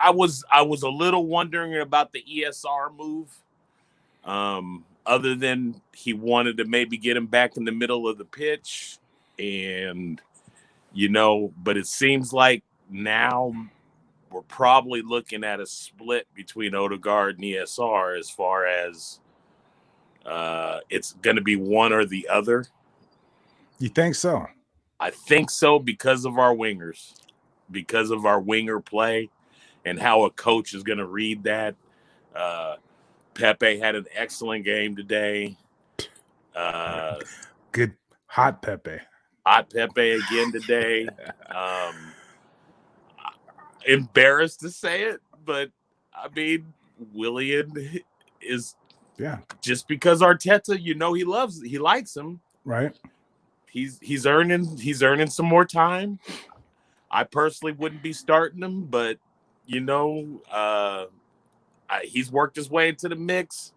I was a little wondering about the ESR move. Other than he wanted to maybe get him back in the middle of the pitch, and but it seems like now we're probably looking at a split between Odegaard and ESR as far as it's going to be one or the other. You think so? I think so because of our wingers, because of our winger play and how a coach is going to read that. Pepe had an excellent game today. Good hot Pepe. Hot Pepe again today. Embarrassed to say it, but I mean, Willian is just because Arteta, he likes him. Right. He's earning some more time. I personally wouldn't be starting him, but he's worked his way into the mix.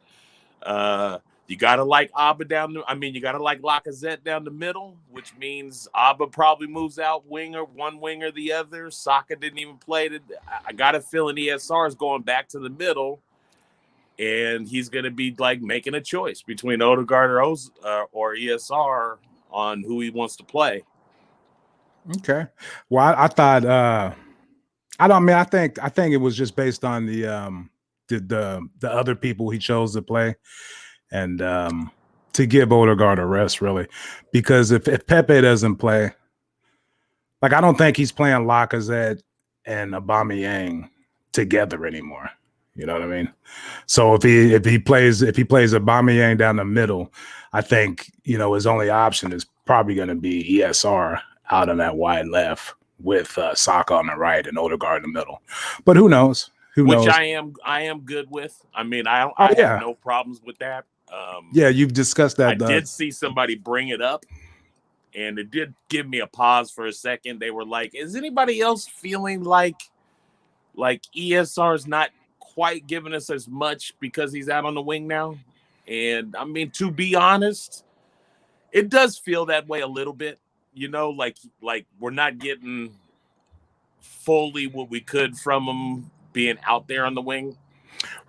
You gotta like Abba you gotta like Lacazette down the middle, which means Abba probably moves out one winger the other. Saka didn't even play. I got a feeling ESR is going back to the middle, and he's gonna be like making a choice between Odegaard or ESR on who he wants to play. Okay. Well, I thought I think it was just based on the other people he chose to play, and to give Odegaard a rest, really, because if Pepe doesn't play, like I don't think he's playing Lacazette and Aubameyang together anymore. You know what I mean? So if he plays Aubameyang down the middle, I think his only option is probably going to be ESR out on that wide left with Saka on the right and Odegaard in the middle. But who knows? Which I am good with. I mean, I have no problems with that. You've discussed that. I did see somebody bring it up, and it did give me a pause for a second. They were like, "Is anybody else feeling like ESR's not quite giving us as much because he's out on the wing now?" And I mean, to be honest, it does feel that way a little bit. Like we're not getting fully what we could from him being out there on the wing.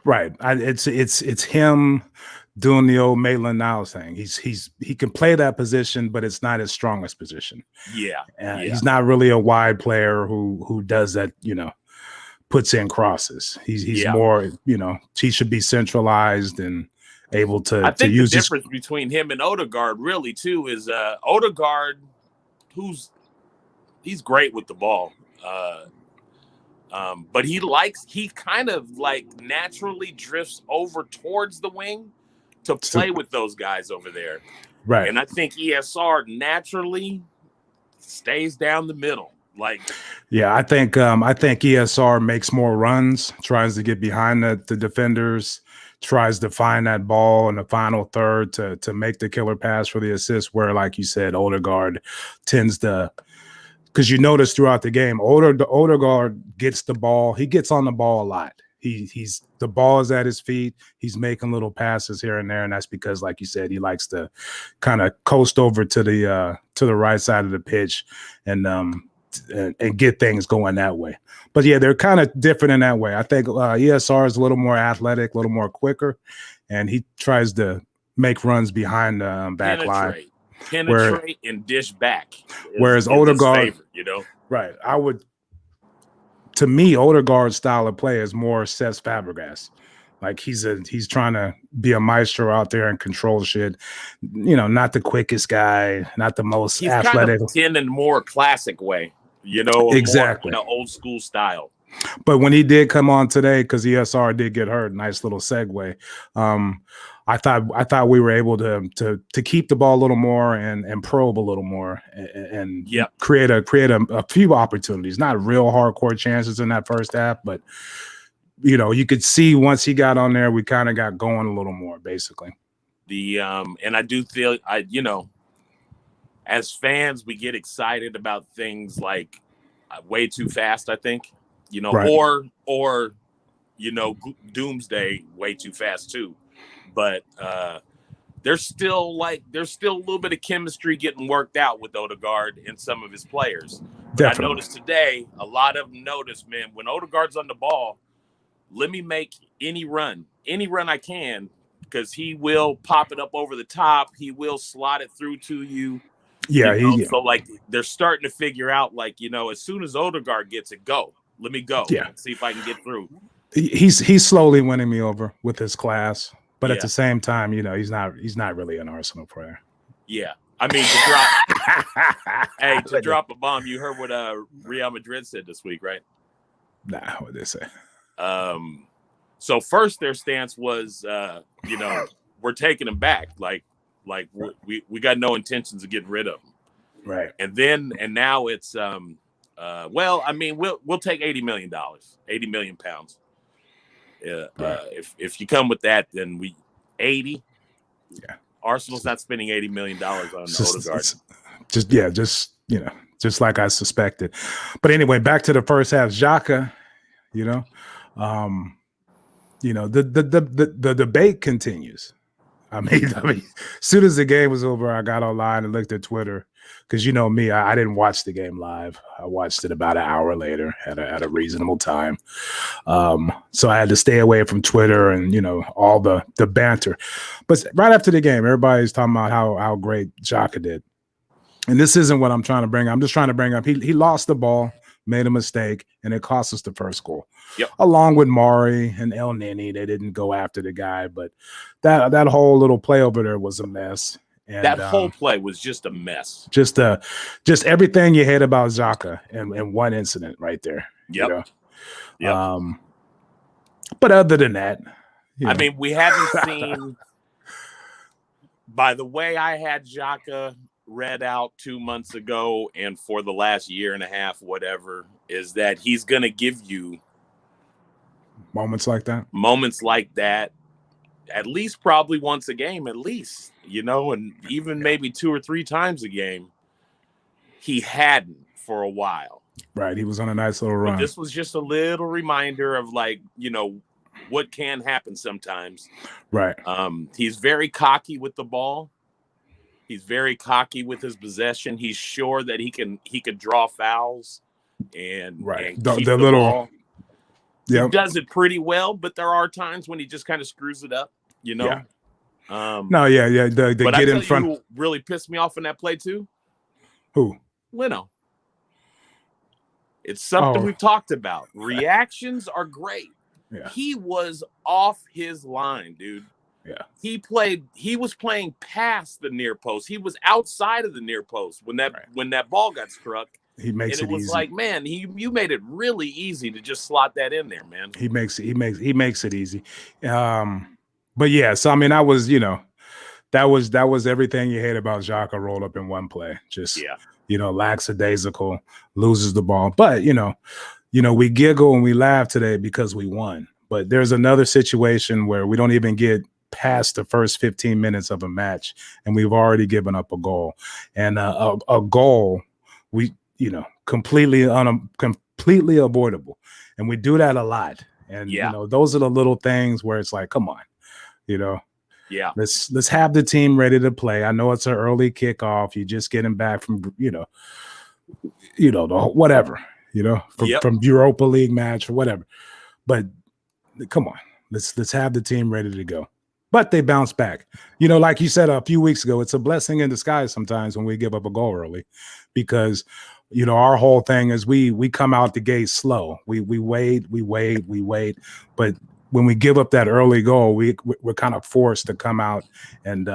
Right. It's him doing the old Maitland-Niles thing. He can play that position, but it's not his strongest position. Yeah. He's not really a wide player who does that, puts in crosses. He's more, he should be centralized and able to I think use the difference between him and Odegaard really too is Odegaard, he's great with the ball. But he kind of like naturally drifts over towards the wing to play with those guys over there. Right. And I think ESR naturally stays down the middle. I think ESR makes more runs, tries to get behind the defenders, tries to find that ball in the final third to make the killer pass for the assist, where, like you said, Odegaard tends to, because you notice throughout the game, Odegaard gets the ball. He gets on the ball a lot. He's the ball is at his feet. He's making little passes here and there, and that's because, like you said, he likes to kind of coast over to the right side of the pitch and get things going that way. But yeah, they're kind of different in that way. I think ESR is a little more athletic, a little more quicker, and he tries to make runs behind the back line. Penetrate and dish back. Whereas Odegaard, right? To me, Odegaard's style of play is more Cesc Fabregas. Like he's trying to be a maestro out there and control shit. Not the quickest guy, not the most athletic. He's kind of in a more classic way, exactly, more old school style. But when he did come on today, because ESR did get hurt, nice little segue. I thought we were able to keep the ball a little more and probe a little more and create a few opportunities, not real hardcore chances in that first half, but you could see once he got on there, we kind of got going a little more, basically. And I do feel as fans, we get excited about things like way too fast, I think, right. or doomsday way too fast too. But there's still a little bit of chemistry getting worked out with Odegaard and some of his players. But I Definitely. noticed today, a lot of them noticed, man, when Odegaard's on the ball, let me make any run I can, because he will pop it up over the top. He will slot it through to you. Yeah, So like they're starting to figure out, like, as soon as Odegaard gets it, let me go yeah. and see if I can get through. He's slowly winning me over with his class, but at Yeah. the same time, he's not really an Arsenal player. Yeah. I mean, to drop a bomb, you heard what Real Madrid said this week, right? Nah, what they say. So first their stance was, we're taking him back. Like we got no intentions of getting rid of him. Right. And now it's, well, I mean, we'll take $80 million, 80 million pounds. If you come with that, then 80. Yeah. Arsenal's not spending $80 million on Odegaard. Just like I suspected. But anyway, back to the first half. Xhaka, the debate continues. I mean, as soon as the game was over, I got online and looked at Twitter, because me, I didn't watch the game live. I watched it about an hour later at a reasonable time. So I had to stay away from Twitter and all the banter. But right after the game, everybody's talking about how great Xhaka did. And this isn't what I'm trying to bring up. I'm just trying to bring up he lost the ball, made a mistake, and it cost us the first goal. Yep. Along with Mari and El Nini, they didn't go after the guy, but that whole little play over there was a mess. And that whole play was just a mess. Just everything you hate about Xhaka in one incident right there. Yep. But other than that, I mean, we haven't seen. By the way, I had Xhaka read out 2 months ago, and for the last year and a half, whatever, is that he's going to give you moments like that, at least probably once a game, at least, and even maybe 2 or 3 times a game. He hadn't for a while. Right. He was on a nice little run. But this was just a little reminder of, like, what can happen sometimes. Right. He's very cocky with the ball. He's very cocky with his possession. He's sure that he could draw fouls and keep the ball. He does it pretty well, but there are times when he just kind of screws it up, Yeah. But get in front. Who really pissed me off in that play too? Who? Leno. It's something we've talked about. Reactions are great. Yeah. He was off his line, dude. Yeah. He was playing past the near post. He was outside of the near post when that ball got struck. He makes it easy. It was like, man, you made it really easy to just slot that in there, man. He makes it easy. But yeah, so I mean, that was everything you hate about Xhaka rolled up in one play. Just lackadaisical, loses the ball. But we giggle and we laugh today because we won. But there's another situation where we don't even get past the first 15 minutes of a match, and we've already given up a goal. And a goal, we completely avoidable, and we do that a lot. And those are the little things where it's like, come on, let's have the team ready to play. I know it's an early kickoff. You're just getting back from the whatever, from Europa League match or whatever. But come on, let's have the team ready to go. But they bounce back. Like you said a few weeks ago, it's a blessing in disguise sometimes when we give up a goal early, because our whole thing is we come out the gate slow. We wait, but when we give up that early goal, we're kind of forced to come out and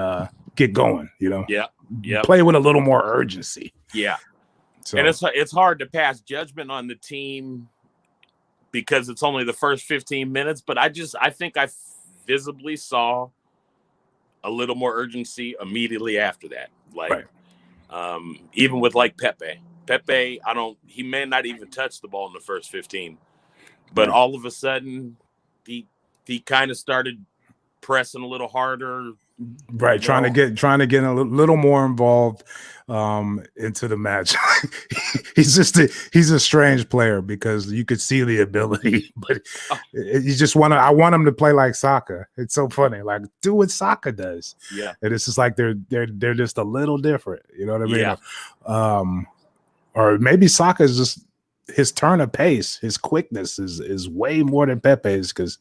get going. Play with a little more urgency. Yeah. So. And it's hard to pass judgment on the team because it's only the first 15 minutes. But I think I visibly saw a little more urgency immediately after that. Like, even with like Pepe, he may not even touch the ball in the first 15, but all of a sudden he kind of started pressing a little harder. Right. Trying to get a little more involved into the match. he's a strange player because you could see the ability, but you just I want him to play like Saka. It's so funny. Like, do what Saka does. Yeah. And it's just like they're just a little different. You know what I mean? Yeah. Or maybe Saka is just his turn of pace, his quickness is way more than Pepe's, because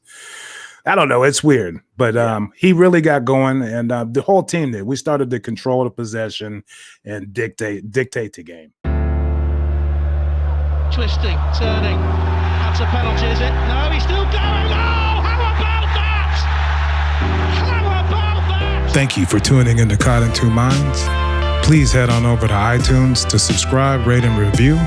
I don't know, it's weird. But he really got going, and the whole team did. We started to control the possession and dictate the game. Twisting, turning. That's a penalty, is it? No, he's still going. Oh, how about that? How about that? Thank you for tuning into Caught in Two Minds. Please head on over to iTunes to subscribe, rate, and review.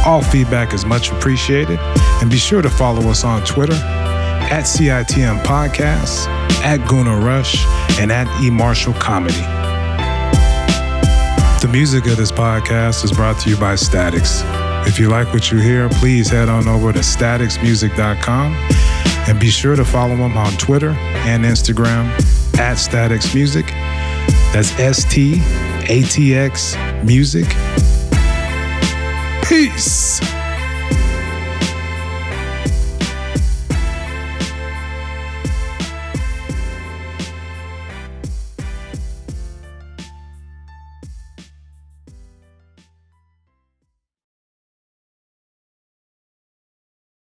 All feedback is much appreciated. And be sure to follow us on Twitter at CITM Podcasts, at Guna Rush, and at eMarshall Comedy. The music of this podcast is brought to you by Statics. If you like what you hear, please head on over to staticsmusic.com and be sure to follow them on Twitter and Instagram at Statics Music. That's STATX Music. Peace.